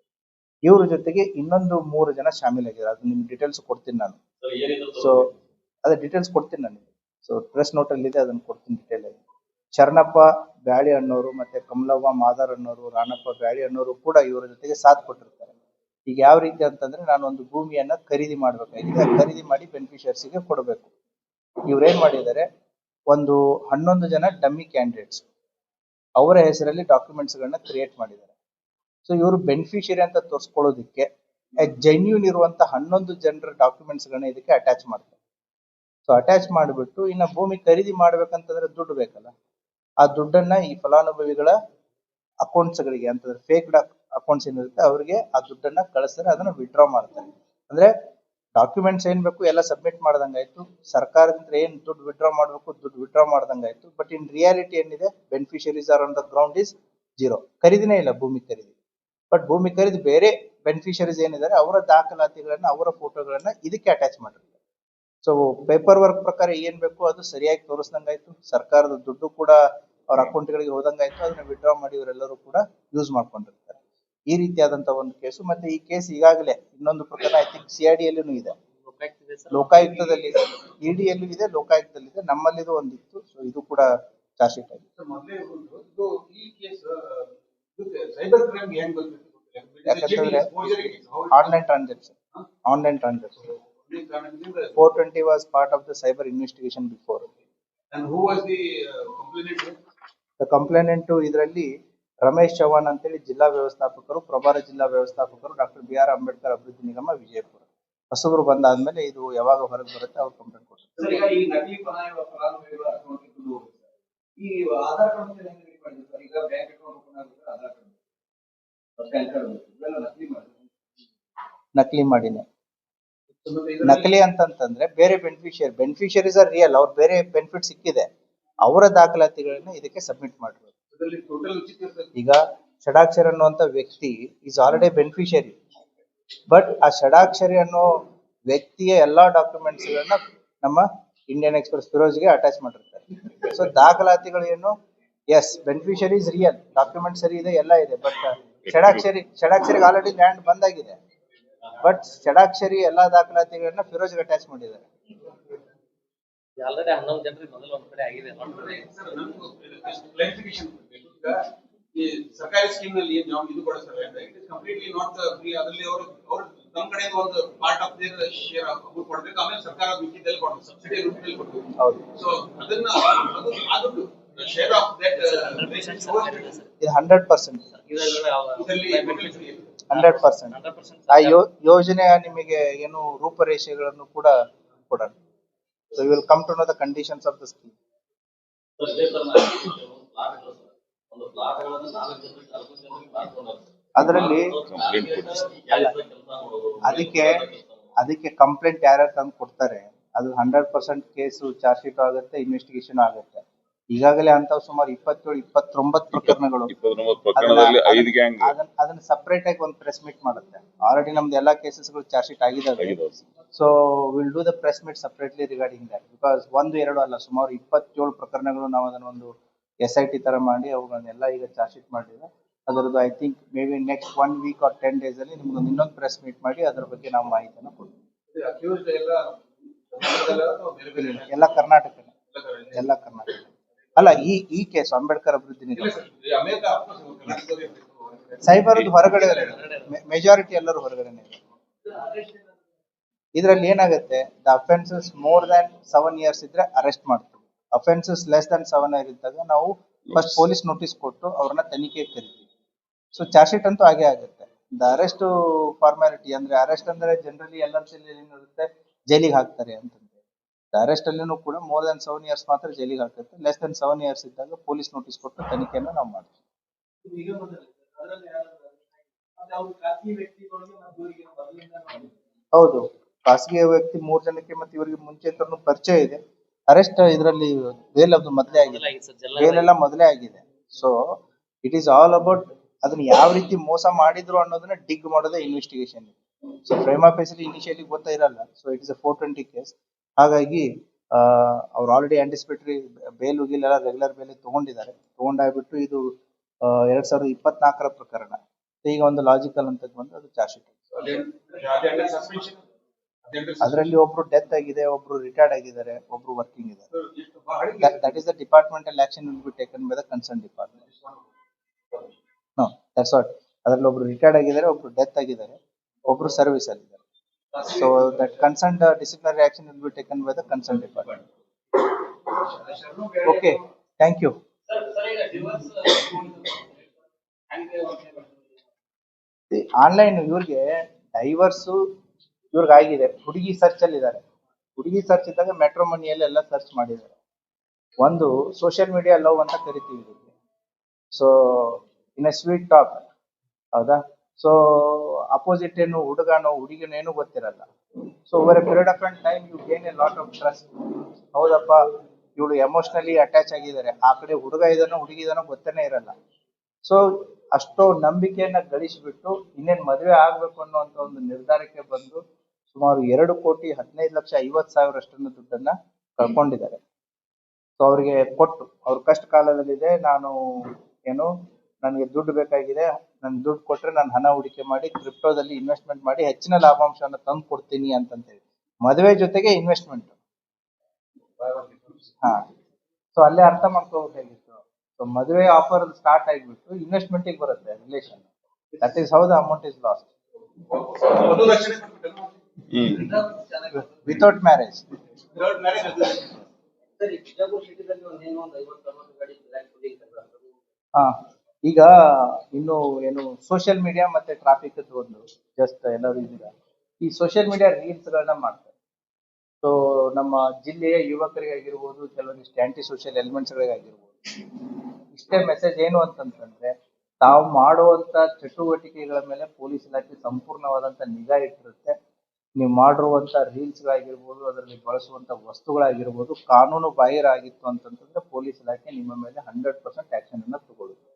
ಇವ್ರ ಜೊತೆಗೆ ಇನ್ನೊಂದು 3 ಜನ ಶಾಮೀಲಾಗಿದ್ದಾರೆ. ಅದು ನಿಮ್ಗೆ ಡೀಟೇಲ್ಸ್ ಕೊಡ್ತೀನಿ ನಾನು. ಸೊ ಅದೇ ಡೀಟೇಲ್ಸ್ ಕೊಡ್ತೀನಿ ನಾನು. ಸೊ ಪ್ರೆಸ್ ನೋಟ್ ಅಲ್ಲಿ ಇದೆ, ಅದನ್ನ ಕೊಡ್ತೀನಿ ಡೀಟೇಲ್ ಆಗಿ. ಶರಣಪ್ಪ ಬ್ಯಾಳಿ ಅನ್ನೋರು ಮತ್ತೆ ಕಮಲವ್ವ ಮಾದಾರ್ ಅನ್ನೋರು, ರಾಣಪ್ಪ ಬ್ಯಾಳಿ ಅನ್ನೋರು ಕೂಡ ಇವರ ಜೊತೆಗೆ ಸಾಥ್ ಕೊಟ್ಟಿರ್ತಾರೆ. ಈಗ ಯಾವ ರೀತಿ ಅಂತಂದ್ರೆ, ನಾನು ಒಂದು ಭೂಮಿಯನ್ನ ಖರೀದಿ ಮಾಡ್ಬೇಕಾಗಿದೆ, ಖರೀದಿ ಮಾಡಿ ಬೆನಿಫಿಷಿಯರ್ಸ್ಗೆ ಕೊಡಬೇಕು. ಇವ್ರೇನ್ ಮಾಡಿದ್ದಾರೆ, ಒಂದು 11 ಜನ ಡಮ್ಮಿ ಕ್ಯಾಂಡಿಡೇಟ್ಸ್ ಅವರ ಹೆಸರಲ್ಲಿ ಡಾಕ್ಯುಮೆಂಟ್ಸ್ ಗಳನ್ನ ಕ್ರಿಯೇಟ್ ಮಾಡಿದ್ದಾರೆ. ಸೊ ಇವರು ಬೆನಿಫಿಷಿಯರಿ ಅಂತ ತೋರಿಸ್ಕೊಳ್ಳೋದಕ್ಕೆ ಜೆನ್ಯೂನ್ ಇರುವಂತ 11 ಜನರ ಡಾಕ್ಯುಮೆಂಟ್ಸ್ ಗಳನ್ನ ಇದಕ್ಕೆ ಅಟ್ಯಾಚ್ ಮಾಡ್ತಾರೆ. ಸೊ ಅಟ್ಯಾಚ್ ಮಾಡಿಬಿಟ್ಟು ಇನ್ನ ಭೂಮಿ ಖರೀದಿ ಮಾಡ್ಬೇಕಂತಂದ್ರೆ ದುಡ್ಡು ಬೇಕಲ್ಲ, ಆ ದುಡ್ಡನ್ನ ಈ ಫಲಾನುಭವಿಗಳ ಅಕೌಂಟ್ಸ್ ಗಳಿಗೆ ಅಂತಂದ್ರೆ ಫೇಕ್ ಅಕೌಂಟ್ಸ್ ಏನಿರುತ್ತೆ ಅವ್ರಿಗೆ ಆ ದುಡ್ಡನ್ನ ಕಳಿಸ್ತಾರೆ, ಅದನ್ನ ವಿಡ್ರಾ ಮಾಡ್ತಾರೆ. ಅಂದ್ರೆ ಡಾಕ್ಯುಮೆಂಟ್ಸ್ ಏನ್ ಬೇಕು ಎಲ್ಲ ಸಬ್ಮಿಟ್ ಮಾಡ್ದಂಗಾಯ್ತು, ಸರ್ಕಾರದಿಂದ ಏನ್ ದುಡ್ಡು ವಿಡ್ರಾ ಮಾಡ್ಬೇಕು ದುಡ್ಡು ವಿಡ್ರಾ ಮಾಡ್ದಂಗಾಯ್ತು. ಬಟ್ ಇನ್ ರಿಯಾಲಿಟಿ ಏನಿದೆ, beneficiaries are on the ground is 0. ಖರೀದಿನೇ ಇಲ್ಲ ಭೂಮಿ ಖರೀದಿ. ಬಟ್ ಭೂಮಿ ಖರೀದಿ ಬೇರೆ ಬೆನಿಫಿಷರೀಸ್ ಏನಿದ್ದಾರೆ ಅವರ ದಾಖಲಾತಿಗಳನ್ನ, ಅವರ ಫೋಟೋಗಳನ್ನ ಇದಕ್ಕೆ ಅಟ್ಯಾಚ್ ಮಾಡಿರ್ತಾರೆ. ಸೊ ಪೇಪರ್ ವರ್ಕ್ ಪ್ರಕಾರ ಏನ್ ಬೇಕು ಅದು ಸರಿಯಾಗಿ ತೋರಿಸ್ದಂಗಾಯ್ತು, ಸರ್ಕಾರದ ದುಡ್ಡು ಕೂಡ ಅವ್ರ ಅಕೌಂಟ್ಗಳಿಗೆ ಹೋದಂಗಾಯ್ತು, ಅದನ್ನ ವಿಡ್ರಾ ಮಾಡಿ ಇವರೆಲ್ಲರೂ ಕೂಡ ಯೂಸ್ ಮಾಡ್ಕೊಂಡಿರ್ತಾರೆ. ಈ ರೀತಿಯಾದಂತ ಒಂದು ಕೇಸು. ಮತ್ತೆ ಈ ಕೇಸ್ ಈಗಾಗಲೇ ಇನ್ನೊಂದು ಪ್ರಕರಣ ಐ ಥಿಂಕ್ CID ಯಲ್ಲೂ ಇದೆ, ಲೋಕಾಯುಕ್ತದಲ್ಲಿ ಇದೆ, ED ಯಲ್ಲೂ ಇದೆ, ಲೋಕಾಯುಕ್ತದಲ್ಲಿ ಇದೆ, ನಮ್ಮಲ್ಲಿದು ಒಂದಿತ್ತು. ಸೊ ಇದು ಕೂಡ ಚಾರ್ಜ್ ಶೀಟ್ ಆಗಿದೆ. ಯಾಕಂತಂದ್ರೆ online transaction 420 was part of the cyber investigation before. And who was the complainant? The complainant ಇದರಲ್ಲಿ ರಮೇಶ್ ಚವ್ಹಾಣ್ ಅಂತೇಳಿ ಜಿಲ್ಲಾ ವ್ಯವಸ್ಥಾಪಕರು, ಪ್ರಭಾರ ಜಿಲ್ಲಾ ವ್ಯವಸ್ಥಾಪಕರು, ಡಾಕ್ಟರ್ BR ಅಂಬೇಡ್ಕರ್ ಅಭಿವೃದ್ಧಿ ನಿಗಮ ವಿಜಯಪುರ. ಹೊಸಬರು ಬಂದಾದ್ಮೇಲೆ ಇದು ಯಾವಾಗ ಹೊರಗೆ ಬರುತ್ತೆ ಅವ್ರು ಕಂಪ್ಲೇಂಟ್ ಕೊಡ್ತಾರೆ. ಈ ನಕಲಿ ಫಲಾನುಭವಿಗಳ ಅಕೌಂಟ್ ಇದ್ದು ಈ ಆಧಾರ್ ಕಾರ್ಡ್ ಹೆಂಗ್ ರೆಡಿ ಮಾಡಿದ್ರು ಸರ್? ಈಗ ಬ್ಯಾಂಕ್ ಅಕೌಂಟ್ ಓಪನ್ ಆಗಿದ್ರೆ ಆಧಾರ್ ಕಾರ್ಡ್ ಪ್ಯಾನ್ ಕಾರ್ಡ್ ಇವೆಲ್ಲ ನಕಲಿ ಮಾಡಿದ್ರು. ನಕಲಿ ಮಾಡಿನೇ. ನಕಲಿ ಅಂತಂತಂದ್ರೆ ಬೇರೆ ಬೆನಿಫಿಷರೀಸ್ ಆರ್ ರಿಯಲ್, ಅವ್ರ ಬೇರೆ ಬೆನಿಫಿಟ್ ಸಿಕ್ಕಿದೆ, ಅವರ ದಾಖಲಾತಿಗಳನ್ನ ಇದಕ್ಕೆ ಸಬ್ಮಿಟ್ ಮಾಡಿರೋದು. ಈಗ ಷಡಾಕ್ಷರಿ ಅನ್ನುವಂತ ವ್ಯಕ್ತಿ ಈಸ್ ಆಲ್ರೆಡಿ ಬೆನಿಫಿಷರಿ, ಬಟ್ ಆ ಷಡಾಕ್ಷರಿ ಅನ್ನೋ ವ್ಯಕ್ತಿಯ ಎಲ್ಲಾ ಡಾಕ್ಯುಮೆಂಟ್ಸ್ ಗಳನ್ನ ನಮ್ಮ ಇಂಡಿಯನ್ ಎಕ್ಸ್‌ಪ್ರೆಸ್ ಫಿರೋಜ್ಗೆ ಅಟ್ಯಾಚ್ ಮಾಡಿರ್ತಾರೆ. ಸೊ ದಾಖಲಾತಿಗಳು ಏನು, yes beneficiary is real, document ಸರಿ ಇದೆ, ಎಲ್ಲ ಇದೆ, ಬಟ್ ಷಡಾಕ್ಷರಿಗೆ ಆಲ್ರೆಡಿ ಲ್ಯಾಂಡ್ ಬಂದಾಗಿದೆ, ಬಟ್ ಷಡಾಕ್ಷರಿ ಎಲ್ಲಾ ದಾಖಲಾತಿಗಳನ್ನ ಫಿರೋಜ್ಗೆ ಅಟ್ಯಾಚ್ ಮಾಡಿದ್ದಾರೆ. ಆಲ್ರೆಡಿ 11 ಜನರಿಗೆ ಮೊದಲು ಒಂದು ಕಡೆ ಆಗಿದೆ. ಕ್ಲಾರಿಫಿಕೇಶನ್ ಈ ಸರ್ಕಾರಿ ಸ್ಕೀಮ್ ನಲ್ಲಿ ಏನು ಇದು ಕೊಡ್ತಾರೆ ಅಂದ್ರೆ it is completely not free. ಅದರಲ್ಲಿ ಅವರು ನಮ್ಮ ಕಡೆಯಿಂದ ಒಂದು part of their share amount ಕೊಡಬೇಕು, ಆಮೇಲೆ ಸರ್ಕಾರ ಮಿಕ್ಕಿದಲ್ಲಿ ಕೊಡ್ಬೇಕು, ಸಬ್ಸಿಡಿ ರೂಪದಲ್ಲಿ ಕೊಡ್ಬೇಕು. ಹೌದು. ಸೊ ಅದನ್ನ ಅದು ಶೇರ್ ಆಫ್ ದಟ್ ಇದು 100%. ಇದರಲ್ಲಿ 100%. ಆ ಯೋಜನೆಯ ನಿಮಗೆ ಏನು ರೂಪರೇಷೆಗಳನ್ನು ಕೂಡ ಕೊಡೋಣ. So you will come to know the conditions of the scheme. ಅದರಲ್ಲಿ ಅದಕ್ಕೆ ಕಂಪ್ಲೇಂಟ್ ಯಾರ್ಯಾರು ತಂದು ಕೊಡ್ತಾರೆ, ಅದು 100% ಕೇಸು ಚಾರ್ಜ್ ಶೀಟ್ ಆಗುತ್ತೆ, ಇನ್ವೆಸ್ಟಿಗೇಷನ್ ಆಗುತ್ತೆ. ಈಗಾಗಲೇ ಅಂತವ್ ಸುಮಾರು 27-29 ಪ್ರಕರಣಗಳು. ಅದನ್ನ ಸಪರೇಟ್ ಆಗಿ ಒಂದು ಪ್ರೆಸ್ ಮೀಟ್ ಮಾಡುತ್ತೆ. ಆಲ್ರೆಡಿ ನಮ್ದು ಎಲ್ಲಾ ಕೇಸಸ್ಗಳು ಚಾರ್ಜ್ ಶೀಟ್ ಆಗಿದಾವೆ. So will do the press meet separately regarding that, because 1-2 ಅಲ್ಲ, ಸುಮಾರು 27 ಪ್ರಕರಣಗಳು ನಾವು ಅದನ್ನ ಒಂದು SIT ತರ ಮಾಡಿ ಅವುಗಳನ್ನೆಲ್ಲ ಈಗ ಚಾರ್ಜ್ ಶೀಟ್ ಮಾಡಿದ್ರೆ ಅದರದ್ದು I think may be next 1 week or 10 days ಅಲ್ಲಿ ನಿಮ್ಗೊಂದು ಇನ್ನೊಂದು ಪ್ರೆಸ್ ಮೀಟ್ ಮಾಡಿ ಅದ್ರ ಬಗ್ಗೆ ನಾವು ಮಾಹಿತಿಯನ್ನು ಕೊಡ್ತೀವಿ. ಎಲ್ಲ ಕರ್ನಾಟಕ ಅಲ್ಲ, ಈ ಕೇಸ್ ಅಂಬೇಡ್ಕರ್ ಅಭಿವೃದ್ಧಿ ನಿಗಮ ಸೈಬರ್ ಹೊರಗಡೆ, ಮೆಜಾರಿಟಿ ಎಲ್ಲರೂ ಹೊರಗಡೆನೆ. ಇದರಲ್ಲಿ ಏನಾಗುತ್ತೆ, the offences more than 7 years ಇದ್ರೆ ಅರೆಸ್ಟ್ ಮಾಡ್ತೀವಿ. ಅಫೆನ್ಸಸ್ ಲೆಸ್ ದ್ಯಾನ್ 7 years ಇದ್ದಾಗ ನಾವು ಫಸ್ಟ್ ಪೊಲೀಸ್ ನೋಟಿಸ್ ಕೊಟ್ಟು ಅವ್ರನ್ನ ತನಿಖೆಗೆ ಕರಿತೀವಿ. ಸೊ ಚಾರ್ಜ್ ಶೀಟ್ ಅಂತೂ ಹಾಗೆ ಆಗುತ್ತೆ. ದ ಅರೆಸ್ಟ್ ಫಾರ್ಮ್ಯಾಲಿಟಿ ಅಂದ್ರೆ, ಅರೆಸ್ಟ್ ಅಂದ್ರೆ ಜನರಲಿ ಎಲ್ಲರ ಏನಿರುತ್ತೆ, ಜೈಲಿಗೆ ಹಾಕ್ತಾರೆ ಅಂತಂದ್ರೆ ಅರೆಸ್ಟ್ ಅಲ್ಲಿನೂ ಕೂಡ ಮೋರ್ ದನ್ 7 ಇಯರ್ಸ್ ಮಾತ್ರ ಜೈಲಿಗೆ ಹಾಕುತ್ತೆ. ಲೆಸ್ ದನ್ 7 ಇಯರ್ಸ್ ಇದ್ದಾಗ ಪೊಲೀಸ್ ನೋಟಿಸ್ ಕೊಟ್ಟು ತನಿಖೆಯನ್ನು ನಾವು ಮಾಡ್ತೀವಿ. ಹೌದು, ಖಾಸಗಿ ವ್ಯಕ್ತಿ 3 ಜನಕ್ಕೆ ಮತ್ತೆ ಇವರಿಗೆ ಮುಂಚೆ ಪರಿಚಯ ಇದೆ. ಅರೆಸ್ಟ್ ಇದರಲ್ಲಿ ಬೇಲ್ ಅದು ಮೊದಲೇ ಆಗಿದೆ, ಬೇಲ್ ಎಲ್ಲ ಮೊದಲೇ ಆಗಿದೆ. So it is all about ಅದನ್ನ ಯಾವ ರೀತಿ ಮೋಸ ಮಾಡಿದ್ರು ಅನ್ನೋದನ್ನ ಡಿಗ್ ಮಾಡೋದೇ ಇನ್ವೆಸ್ಟಿಗೇಷನ್. ಸೊ ಪ್ರೈಮಾ ಫೇಸಿಲಿ ಇನಿಷಿಯಲಿ ಗೊತ್ತಿರಲ್ಲ. So it is a 420 case. ಹಾಗಾಗಿ ಅವ್ರು ಆಲ್ರೆಡಿ ಆಂಟಿಸಿಪೇಟರಿ ಬೇಲ್ ಎಲ್ಲ ರೆಗ್ಯುಲರ್ ಬೇಲ್ ತಗೊಂಡಿದ್ದಾರೆ. ತಗೊಂಡಾಗ್ಬಿಟ್ಟು ಇದು 2024 ಪ್ರಕರಣ. ಈಗ ಒಂದು ಲಾಜಿಕಲ್ ಅಂತ ಬಂದು ಅದು ಚಾರ್ಜ್ ಶೀಟ್. ಸಸ್ಪೆನ್ಷನ್ ಅದರಲ್ಲಿ ಒಬ್ರು ಡೆತ್ ಆಗಿದೆ, ಒಬ್ರು ರಿಟೈರ್ಡ್ ಆಗಿದ್ದಾರೆ, ಒಬ್ರು ವರ್ಕಿಂಗ್ ಇದ್ದಾರೆ. That is the departmental action will be taken by the concern department. No that's what. ಅದರಲ್ಲಿ ಒಬ್ರು ರಿಟೈರ್ಡ್ ಆಗಿದ್ದಾರೆ, ಒಬ್ರು ಡೆತ್ ಆಗಿದ್ದಾರೆ, ಒಬ್ರು ಸರ್ವಿಸ್ ಅಲ್ಲಿ ಇದ್ದಾರೆ. So that concern disciplinary action will be taken by the concern department. Okay, thank you. Online ಇವ್ರಿಗೆ divorce ಇವ್ರಿಗೆ ಆಗಿದೆ. ಹುಡುಗಿ ಸರ್ಚ್ ಅಲ್ಲಿ ಇದ್ದಾರೆ. ಹುಡುಗಿ ಸರ್ಚ್ ಇದ್ದಾಗ ಮೆಟ್ರೋಮನಿಯಲ್ಲಿ ಎಲ್ಲ ಸರ್ಚ್ ಮಾಡಿದ್ದಾರೆ. ಒಂದು ಸೋಷಿಯಲ್ ಮೀಡಿಯಾ ಲವ್ ಅಂತ ಕರಿತೀವಿ ಇದಕ್ಕೆ. So in a sweet talk, ಹೌದಾ? ಸೊ ಅಪೋಸಿಟ್ ಏನು ಹುಡುಗನೋ ಹುಡುಗಿನೋ ಏನು ಗೊತ್ತಿರಲ್ಲ. So over a period of time you gain a lot of trust. ಹೌದಪ್ಪ, ಇವಳು ಎಮೋಷನಲಿ ಅಟ್ಯಾಚ್ ಆಗಿದ್ದಾರೆ, ಆ ಕಡೆ ಹುಡುಗ ಇದನೋ ಹುಡುಗಿ ಇದನೋ ಗೊತ್ತೇನೆ ಇರಲ್ಲ. ಸೊ ಅಷ್ಟೋ ನಂಬಿಕೆಯನ್ನ ಗಳಿಸಿಬಿಟ್ಟು ಇನ್ನೇನ್ ಮದುವೆ ಆಗ್ಬೇಕು ಅನ್ನುವಂತ ಒಂದು ನಿರ್ಧಾರಕ್ಕೆ ಬಂದು ಸುಮಾರು 2,15,50,50,000 ಅಷ್ಟನ್ನು ದುಡ್ಡನ್ನ ಕಳ್ಕೊಂಡಿದ್ದಾರೆ. ಸೊ ಅವ್ರಿಗೆ ಕೊಟ್ಟು ಅವ್ರ ಕಷ್ಟ ಕಾಲದಲ್ಲಿದೆ, ನಾನು ಏನು ನನಗೆ ದುಡ್ಡು ಬೇಕಾಗಿದೆ, ನನ್ ದುಡ್ಡು ಕೊಟ್ರೆ ನಾನು ಹಣ ಹೂಡಿಕೆ ಮಾಡಿ ಕ್ರಿಪ್ಟೋದಲ್ಲಿ ಇನ್ವೆಸ್ಟ್ಮೆಂಟ್ ಮಾಡಿ ಹೆಚ್ಚಿನ ಲಾಭಾಂಶವನ್ನು ತಂದು ಕೊಡ್ತೀನಿ ಅಂತ ಹೇಳಿ ಮದುವೆ ಜೊತೆಗೆ ಇನ್ವೆಸ್ಟ್ಮೆಂಟ್. ಹಾ, ಸೊ ಅಲ್ಲೇ ಅರ್ಥ ಮಾಡ್ಕೋಬೇಕಾಗಿತ್ತು. ಸೊ ಮದುವೆ ಆಫರ್ ಸ್ಟಾರ್ಟ್ ಆಗಿಬಿಟ್ಟು ಇನ್ವೆಸ್ಟ್ಮೆಂಟ್ ಬರುತ್ತೆ relation. That is how the amount is last without marriage. ಹಾ, ಈಗ ಇನ್ನು ಏನು ಸೋಷಿಯಲ್ ಮೀಡಿಯಾ ಮತ್ತೆ ಟ್ರಾಫಿಕ್ ಒಂದು ಜಸ್ಟ್ ಎಲ್ಲರೂ ಇದೀಗ ಈ ಸೋಷಿಯಲ್ ಮೀಡಿಯಾ ರೀಲ್ಸ್ ಗಳನ್ನ ಮಾಡ್ತಾರೆ. ಸೊ ನಮ್ಮ ಜಿಲ್ಲೆಯ ಯುವಕರಿಗಾಗಿರ್ಬೋದು, ಕೆಲವೊಂದಿಷ್ಟು ಆಂಟಿ ಸೋಷಿಯಲ್ ಎಲಿಮೆಂಟ್ಸ್ ಗಳಿಗಾಗಿರ್ಬೋದು, ಇಷ್ಟೇ ಮೆಸೇಜ್ ಏನು ಅಂತಂತಂದ್ರೆ, ತಾವು ಮಾಡುವಂತ ಚಟುವಟಿಕೆಗಳ ಮೇಲೆ ಪೊಲೀಸ್ ಇಲಾಖೆ ಸಂಪೂರ್ಣವಾದಂತ ನಿಗಾ ಇಟ್ಟಿರುತ್ತೆ. ನೀವು ಮಾಡಿರುವಂತ ರೀಲ್ಸ್ ಗಳಾಗಿರ್ಬೋದು, ಅದರಲ್ಲಿ ಬಳಸುವಂತ ವಸ್ತುಗಳಾಗಿರ್ಬೋದು ಕಾನೂನು ಬಾಹಿರ ಆಗಿತ್ತು ಅಂತಂತಂದ್ರೆ ಪೊಲೀಸ್ ಇಲಾಖೆ ನಿಮ್ಮ ಮೇಲೆ 100% ಆಕ್ಷನ್ ಅನ್ನ ತಗೊಳ್ಳುತ್ತೆ.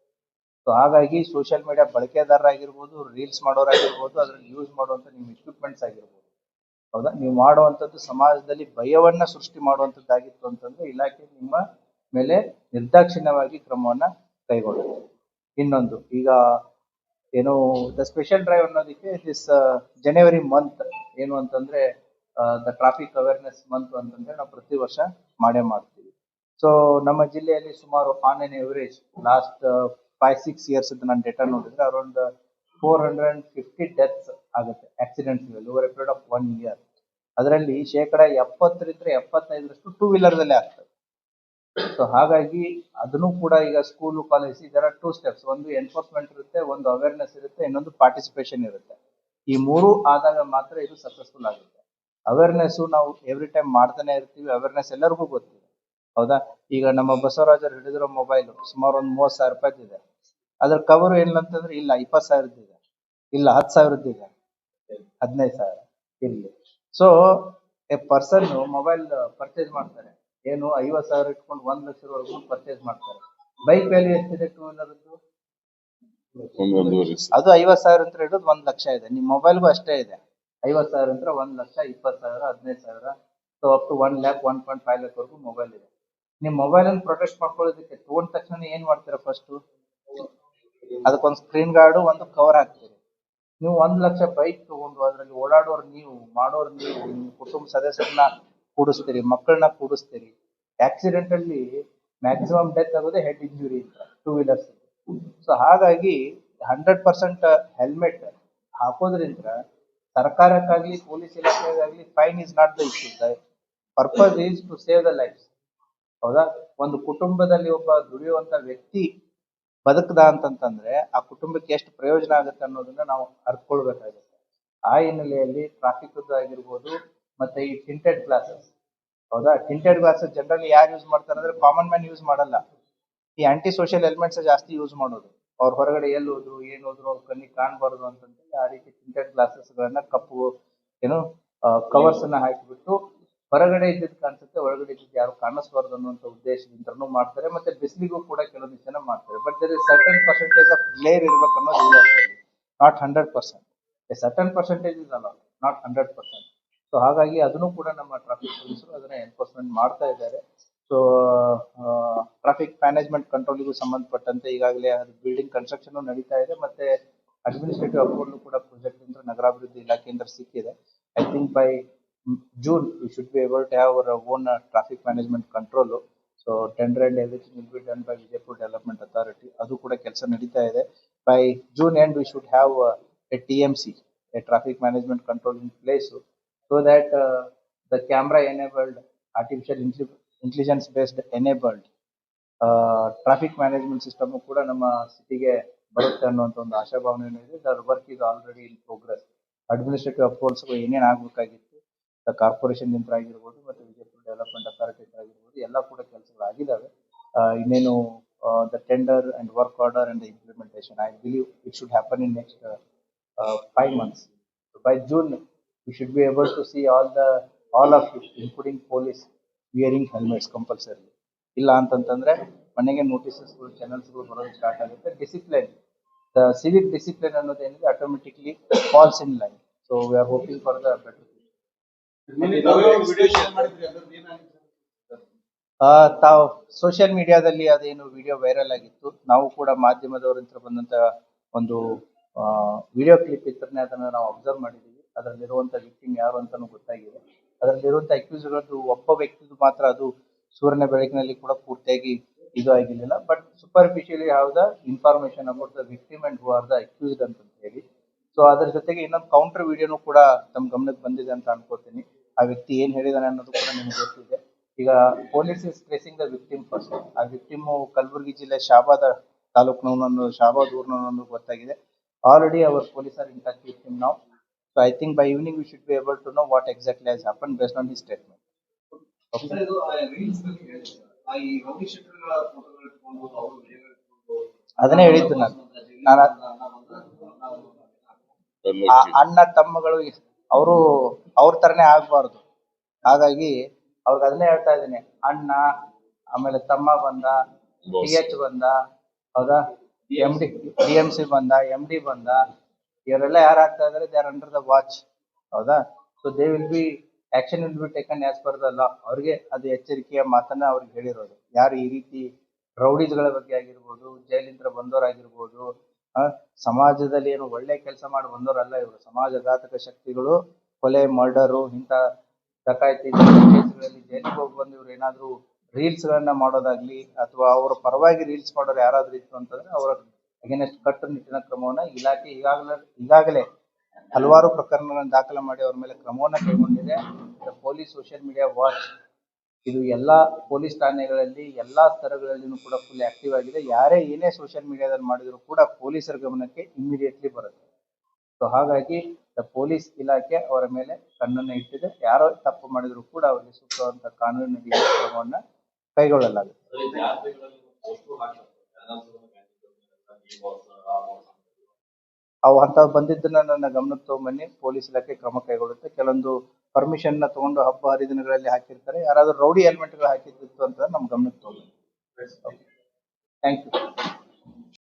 ಸೊ ಹಾಗಾಗಿ ಸೋಷಿಯಲ್ ಮೀಡಿಯಾ ಬಳಕೆದಾರರಾಗಿರ್ಬೋದು, ರೀಲ್ಸ್ ಮಾಡೋರಾಗಿರ್ಬೋದು, ಅದ್ರಲ್ಲಿ ಯೂಸ್ ಮಾಡುವಂತ ನಿಮ್ಮ ಇಕ್ವಿಪ್ಮೆಂಟ್ಸ್ ಆಗಿರ್ಬೋದು, ಹೌದಾ, ನೀವು ಮಾಡುವಂತದ್ದು ಸಮಾಜದಲ್ಲಿ ಭಯವನ್ನ ಸೃಷ್ಟಿ ಮಾಡುವಂತದ್ದಾಗಿತ್ತು ಅಂತಂದ್ರೆ ಇಲಾಖೆ ನಿಮ್ಮ ಮೇಲೆ ನಿರ್ದಾಕ್ಷಿಣ್ಯವಾಗಿ ಕ್ರಮವನ್ನ ಕೈಗೊಳ್ಳುತ್ತೆ. ಇನ್ನೊಂದು, ಈಗ ಏನು ದ ಸ್ಪೆಷಲ್ ಡ್ರೈವ್ ಅನ್ನೋದಕ್ಕೆ ದಿಸ್ ಜನವರಿ ಮಂತ್ ಏನು ಅಂತಂದ್ರೆ ದ ಟ್ರಾಫಿಕ್ ಅವೇರ್ನೆಸ್ ಮಂತ್ ಅಂತಂದ್ರೆ ನಾವು ಪ್ರತಿ ವರ್ಷ ಮಾಡೇ ಮಾಡ್ತೀವಿ. ಸೊ ನಮ್ಮ ಜಿಲ್ಲೆಯಲ್ಲಿ ಸುಮಾರು on N average last 5-6 years ನಾನು ಡೇಟಾ ನೋಡಿದ್ರೆ ಅರೌಂಡ್ 450 ಡೆತ್ಸ್ ಆಗುತ್ತೆ accidents over a period of 1 year. ಅದರಲ್ಲಿ 70-75% ಟೂ ವೀಲರ್ ದಲ್ಲೇ ಆಗ್ತದೆ. ಸೊ ಹಾಗಾಗಿ ಅದನ್ನು ಕೂಡ ಈಗ ಸ್ಕೂಲು ಕಾಲೇಜ್ ಇದರ 2 steps, ಒಂದು ಎನ್ಫೋರ್ಸ್ಮೆಂಟ್ ಇರುತ್ತೆ, ಒಂದು ಅವೇರ್ನೆಸ್ ಇರುತ್ತೆ, ಇನ್ನೊಂದು ಪಾರ್ಟಿಸಿಪೇಷನ್ ಇರುತ್ತೆ. ಈ ಮೂರು ಆದಾಗ ಮಾತ್ರ ಇದು ಸಕ್ಸಸ್ಫುಲ್ ಆಗುತ್ತೆ. ಅವೇರ್ನೆಸ್ ನಾವು ಎವ್ರಿ ಟೈಮ್ ಮಾಡ್ತಾನೆ ಇರ್ತೀವಿ, ಅವೇರ್ನೆಸ್ ಎಲ್ಲರಿಗೂ ಗೊತ್ತಿದೆ, ಹೌದಾ? ಈಗ ನಮ್ಮ ಬಸವರಾಜರು ಹಿಡಿದಿರೋ ಮೊಬೈಲ್ ಸುಮಾರು ಒಂದು 30,000 ರೂಪಾಯಿ ಇದೆ. ಅದ್ರ ಕವರ್ ಏನಂತಂದ್ರೆ ಇಲ್ಲ 20,000 ಇದೆ, ಇಲ್ಲ 10,000 ಇದೆ, 15,000 ಇರ್ಲಿ. So A person mobile purchase ಮಾಡ್ತಾರೆ, ಏನು 50,000 ಇಟ್ಕೊಂಡು 1 ಲಕ್ಷದವರೆಗೂ ಪರ್ಚೇಸ್ ಮಾಡ್ತಾರೆ. ಬೈಕ್ ವ್ಯಾಲ್ಯೂ ಎಷ್ಟಿದೆ ಟೂ ವೀಲರ್ದು? ಅದು 50,000 ಅಂತ ಹಿಡಿದು 1 ಲಕ್ಷ ಇದೆ. ನಿಮ್ ಮೊಬೈಲ್ಗೂ ಅಷ್ಟೇ ಇದೆ. 50,000 ಅಂದ್ರೆ 1 lakh, 20,000, 15,000, so up to 1 lakh 1.5 lakh ವರೆಗೂ ಮೊಬೈಲ್ ಇದೆ. ನಿಮ್ ಮೊಬೈಲ್ ಅನ್ನು ಪ್ರೊಟೆಕ್ಟ್ ಮಾಡ್ಕೊಳ್ಳೋದಕ್ಕೆ ತಗೊಂಡ ತಕ್ಷಣ ಏನ್ ಮಾಡ್ತೀರಾ? ಫಸ್ಟ್ ಅದಕ್ಕೊಂದು ಸ್ಕ್ರೀನ್ ಗಾರ್ಡ್, ಒಂದು ಕವರ್ ಹಾಕ್ತೀರಿ. ನೀವು 1 ಲಕ್ಷ ಬೈಕ್ ತಗೊಂಡು ಅದರಲ್ಲಿ ಓಡಾಡೋರು ನೀವು, ಮಾಡೋರು ನೀವು, ನಿಮ್ಮ ಕುಟುಂಬ ಸದಸ್ಯರನ್ನ ಕೂಡಿಸ್ತೀರಿ, ಮಕ್ಕಳನ್ನ ಕೂಡಿಸ್ತೀರಿ. ಆಕ್ಸಿಡೆಂಟ್ ಅಲ್ಲಿ ಮ್ಯಾಕ್ಸಿಮಮ್ ಡೆತ್ ಆಗೋದೇ ಹೆಡ್ ಇಂಜುರಿ ಅಂತ ಟೂ ವೀಲರ್ಸ್. ಸೊ ಹಾಗಾಗಿ 100% ಹೆಲ್ಮೆಟ್ ಹಾಕೋದ್ರಿಂದ ಸರ್ಕಾರಕ್ಕಾಗ್ಲಿ ಪೊಲೀಸ್ ಇಲಾಖೆಗಾಗ್ಲಿ fine is not the issue. The purpose is to save the life, ಹೌದಾ? ಒಂದು ಕುಟುಂಬದಲ್ಲಿ ಒಬ್ಬ ದುಡಿಯುವಂತ ವ್ಯಕ್ತಿ ಬದುಕದ ಅಂತಂತಂದ್ರೆ ಆ ಕುಟುಂಬಕ್ಕೆ ಎಷ್ಟು ಪ್ರಯೋಜನ ಆಗುತ್ತೆ ಅನ್ನೋದನ್ನ ನಾವು ಅರ್ತ್ಕೊಳ್ಬೇಕಾಗುತ್ತೆ. ಆ ಹಿನ್ನೆಲೆಯಲ್ಲಿ ಟ್ರಾಫಿಕ್ ಆಗಿರ್ಬೋದು, ಮತ್ತೆ ಈ ಟಿಂಟೆಡ್ ಗ್ಲಾಸಸ್. ಹೌದಾ, ಟಿಂಟೆಡ್ ಗ್ಲಾಸಸ್ ಜನರಲಿ ಯಾರು ಯೂಸ್ ಮಾಡ್ತಾರೆ ಅಂದ್ರೆ ಕಾಮನ್ ಮ್ಯಾನ್ ಯೂಸ್ ಮಾಡಲ್ಲ. ಈ ಆಂಟಿ ಸೋಷಿಯಲ್ ಎಲಿಮೆಂಟ್ಸ್ ಜಾಸ್ತಿ ಯೂಸ್ ಮಾಡೋದು. ಅವ್ರ ಹೊರಗಡೆ ಎಲ್ಲಿ ಹೋದ್ರು ಏನ್ ಹೋದ್ರು ಅವ್ರ ಕಣ್ಣಿಗೆ ಕಾಣಬಾರ್ದು ಅಂತಂದ್ರೆ ಆ ರೀತಿ ಟಿಂಟೆಡ್ ಗ್ಲಾಸಸ್ ಗಳನ್ನ ಕಪ್ಪು ಏನು ಕವರ್ಸ್ ಅನ್ನ ಹಾಕಿಬಿಟ್ಟು ಹೊರಗಡೆ ಇದ್ದಿದ್ದು ಕಾಣಿಸುತ್ತೆ, ಒಳಗಡೆ ಇದ್ದಿದ್ದು ಯಾರು ಕಾಣಿಸ್ಬಾರ್ದು ಅನ್ನುವಂತ ಉದ್ದೇಶದಿಂದನೂ ಮಾಡ್ತಾರೆ. ಮತ್ತೆ ಬಿಸಿಲಿಗೂ ಕೂಡ ಕೆಲವೊಂದು ಜನ ಮಾಡ್ತಾರೆ. But there is certain percentage of glare ಇರ್ಬೇಕು ಅನ್ನೋದು ಇಲ್ಲ ಅದರಲ್ಲಿ. Not 100%. A certain percentage is ಅಲ್ಲ, ನಾಟ್ 100%. ಸೊ ಹಾಗಾಗಿ ಅದನ್ನು ಕೂಡ ನಮ್ಮ ಟ್ರಾಫಿಕ್ ಪೊಲೀಸರು ಅದನ್ನ ಎನ್ಫೋರ್ಸ್ಮೆಂಟ್ ಮಾಡ್ತಾ ಇದ್ದಾರೆ. ಸೊ ಟ್ರಾಫಿಕ್ ಮ್ಯಾನೇಜ್ಮೆಂಟ್ ಕಂಟ್ರೋಲ್ಗೂ ಸಂಬಂಧಪಟ್ಟಂತೆ ಈಗಾಗಲೇ ಅದು ಬಿಲ್ಡಿಂಗ್ ಕನ್ಸ್ಟ್ರಕ್ಷನ್ ನಡೀತಾ ಇದೆ. ಮತ್ತೆ ಅಡ್ಮಿನಿಸ್ಟ್ರೇಟಿವ್ ಅಪ್ರೂವಲ್ ಕೂಡ ಪ್ರಾಜೆಕ್ಟ್ ಇಂದ ನಗರಾಭಿವೃದ್ಧಿ ಇಲಾಖೆಯಿಂದ ಸಿಕ್ಕಿದೆ. I think by June we should be able to have our own traffic management control. So tender and everything will be done by Vijaypur Development Authority. ಅದು ಕೂಡ ಕೆಲಸ ನಡೀತಾ ಇದೆ. By June end we should have a TMC, a traffic management control in place, so that the camera enabled, artificial intelligence based enabled traffic management system ಕೂಡ ನಮ್ಮ ಸಿಟಿಗೆ ಬರುತ್ತೆ ಅನ್ನುವಂಥ ಒಂದು ಆಶಾಭಾವನೆ ಇದೆ. There work is already in progress. Administrative approvals ಏನೇನು ಆಗಬೇಕಾಗಿತ್ತು, ಕಾರ್ಪೊರೇಷನ್ ಯಂತ್ರ ಆಗಿರ್ಬೋದು ಮತ್ತೆ ವಿಜಯಪುರ ಡೆವಲಪ್ಮೆಂಟ್ ಅಥಾರಿಟಿ ಆಗಿರ್ಬೋದು, ಎಲ್ಲ ಕೂಡ ಕೆಲಸಗಳಾಗಿದ್ದಾವೆ. ಇನ್ನೇನು the tender and work order and the implementation, I believe it should happen in next 5 months. By June we should be able to see all of you, including police, wearing helmets compulsorily. ಇಲ್ಲ ಅಂತಂತಂದ್ರೆ ಮನೆಗೆ ನೋಟಿಸಸ್ಗಳು ಚಾನಲ್ಸ್ಗಳು ಬರೋದು start ಆಗುತ್ತೆ. Discipline, the civic discipline ಅನ್ನೋದೇನಿದೆ automatically falls in line. So we are hoping for the better. Video share ಮಾಡಿದ್ರಿ, ಅದ್ರದ್ದು ಏನಾಗಿದೆ sir? ತಾವು ಸೋಷಿಯಲ್ ಮೀಡಿಯಾದಲ್ಲಿ ಅದೇನು ವಿಡಿಯೋ ವೈರಲ್ ಆಗಿತ್ತು, ನಾವು ಕೂಡ ಮಾಧ್ಯಮದವರಿಂದ ಬಂದಂತ ಒಂದು ವಿಡಿಯೋ ಕ್ಲಿಪ್ ಇತ್ತರನೇ ಅದನ್ನ ನಾವು ಅಬ್ಸರ್ವ್ ಮಾಡಿದ್ದೀವಿ. ಅದರಲ್ಲಿರುವಂತ ವಿಕ್ಟಿಮ್ ಯಾರು ಅಂತಾನು ಗೊತ್ತಾಗಿದೆ. ಅದರಲ್ಲಿರುವಂತ ಅಕ್ಯೂಸ್ಗಳದ್ದು ಒಬ್ಬ ವ್ಯಕ್ತಿದು ಮಾತ್ರ ಅದು ಸೂರ್ಯನ ಬೆಳಕಿನಲ್ಲಿ ಕೂಡ ಪೂರ್ತಿಯಾಗಿ ಇದು ಆಗಿರಲಿಲ್ಲ. But superficially have the information about the victim and who are the accused ಅಂತ ಹೇಳಿ. ಸೊ ಅದ್ರ ಜೊತೆಗೆ ಇನ್ನೊಂದು ಕೌಂಟರ್ ವಿಡಿಯೋನು ಕೂಡ ತಮ್ಮ ಗಮನಕ್ಕೆ ಬಂದಿದೆ ಅಂತ ಅನ್ಕೋತೀನಿ. ಆ ವ್ಯಕ್ತಿ ಏನ್ ಹೇಳಿದಾನೆ ಅನ್ನೋದು ಕೂಡ ನಿಮ್ಗೆ ಗೊತ್ತಿದೆ. ಈಗ police is tracing the victim first. ಆ ವಿಕ್ಟಿಮ್ ಕಲಬುರಗಿ ಜಿಲ್ಲೆ ಶಾಬಾದ ತಾಲೂಕಿನವನನ್ನು, ಶಾಬಾದ್ ಊರಿನವನನ್ನು ಗೊತ್ತಾಗಿದೆ. Already our police are in touch with him now. So I think by evening we should be able to know what exactly has happen based on his statement. ಅದನ್ನೇ ಹೇಳಿದ್ದು ನಾನು ಅಣ್ಣ ತಮ್ಮಗಳು ಅವರು ಅವ್ರ ತರನೇ ಆಗ್ಬಾರ್ದು. ಹಾಗಾಗಿ ಅವ್ರಿಗೆ ಅದನ್ನೇ ಹೇಳ್ತಾ ಇದ್ದೀನಿ. ಅಣ್ಣ, ಆಮೇಲೆ ತಮ್ಮ ಬಂದ, TH ಬಂದ, ಹೌದಾ, DMC ಬಂದ, MD ಬಂದ, ಇವರೆಲ್ಲ ಯಾರಾಗ್ತಾ ಇದಾರೆ, they are under the watch. ಹೌದಾ. So they will be action will be taken as per the law. ಅವ್ರಿಗೆ ಅದು ಎಚ್ಚರಿಕೆಯ ಮಾತನ್ನ ಅವ್ರಿಗೆ ಹೇಳಿರೋದು. ಯಾರು ಈ ರೀತಿ ರೌಡೀಸ್ಗಳ ಬಗ್ಗೆ ಆಗಿರ್ಬೋದು, ಜೈಲಿಂದ ಬಂದವರಾಗಿರ್ಬೋದು, ಸಮಾಜದಲ್ಲಿ ಏನು ಒಳ್ಳೆ ಕೆಲಸ ಮಾಡಿ ಬಂದವರಲ್ಲ ಇವರು. ಸಮಾಜಘಾತಕ ಶಕ್ತಿಗಳು, ಕೊಲೆ, ಮರ್ಡರು, ಇಂಥ ಡಕಾಯಿತಿ ಕೇಸ್ಗಳಲ್ಲಿ ಜೈಲಿಗೆ ಹೋಗಿ ಬಂದು ಇವ್ರು ಏನಾದ್ರು ರೀಲ್ಸ್ ಗಳನ್ನ ಮಾಡೋದಾಗ್ಲಿ ಅಥವಾ ಅವರ ಪರವಾಗಿ ರೀಲ್ಸ್ ಮಾಡೋರು ಯಾರಾದ್ರೂ ಇತ್ತು ಅಂತಂದ್ರೆ ಅವರ ಅಗೇನೆಸ್ಟ್ ಕಟ್ಟುನಿಟ್ಟಿನ ಕ್ರಮವನ್ನ ಇಲಾಖೆ ಈಗಾಗಲೇ ಹಲವಾರು ಪ್ರಕರಣಗಳನ್ನು ದಾಖಲೆ ಮಾಡಿ ಅವ್ರ ಮೇಲೆ ಕ್ರಮವನ್ನ ಕೈಗೊಂಡಿದೆ. ಪೊಲೀಸ್ ಸೋಷಿಯಲ್ ಮೀಡಿಯಾ ವಾಚ್ ಇದು ಎಲ್ಲಾ ಪೊಲೀಸ್ ಠಾಣೆಗಳಲ್ಲಿ ಎಲ್ಲಾ ಸ್ತರಗಳಲ್ಲಿನೂ ಕೂಡ ಫುಲ್ ಆಕ್ಟಿವ್ ಆಗಿದೆ. ಯಾರೇ ಏನೇ ಸೋಷಿಯಲ್ ಮೀಡಿಯಾದಲ್ಲಿ ಮಾಡಿದ್ರು ಕೂಡ ಪೊಲೀಸರ ಗಮನಕ್ಕೆ ಇಮಿಡಿಯೇಟ್ಲಿ ಬರುತ್ತೆ. ಸೊ ಹಾಗಾಗಿ ಪೊಲೀಸ್ ಇಲಾಖೆ ಅವರ ಮೇಲೆ ಕಣ್ಣನ್ನು ಇಟ್ಟಿದೆ. ಯಾರೋ ತಪ್ಪು ಮಾಡಿದ್ರು ಕೂಡ ಅವರಿಗೆ ಸೂಕ್ತವಾದಂತಹ ಕಾನೂನಿನ ಕ್ರಮವನ್ನ ಕೈಗೊಳ್ಳಲಾಗುತ್ತೆ. ಅವು ಅಂತ ಬಂದಿದ್ದನ್ನ ನನ್ನ ಗಮನಕ್ಕೆ ತಗೊಂಬನ್ನಿ, ಪೊಲೀಸ್ ಇಲಾಖೆ ಕ್ರಮ ಕೈಗೊಳ್ಳುತ್ತೆ. ಕೆಲವೊಂದು ಪರ್ಮಿಷನ್ ನ ತಗೊಂಡು ಹಬ್ಬ ಹರಿದಿನಗಳಲ್ಲಿ ಹಾಕಿರ್ತಾರೆ. ಯಾರಾದ್ರೂ ರೌಡಿ ಎಲಿಮೆಂಟ್ ಗಳು ಹಾಕಿದ್ದು ಅಂತ ನಮ್ ಗಮನಕ್ಕೆ ತಗೊಂಡು. Thank you.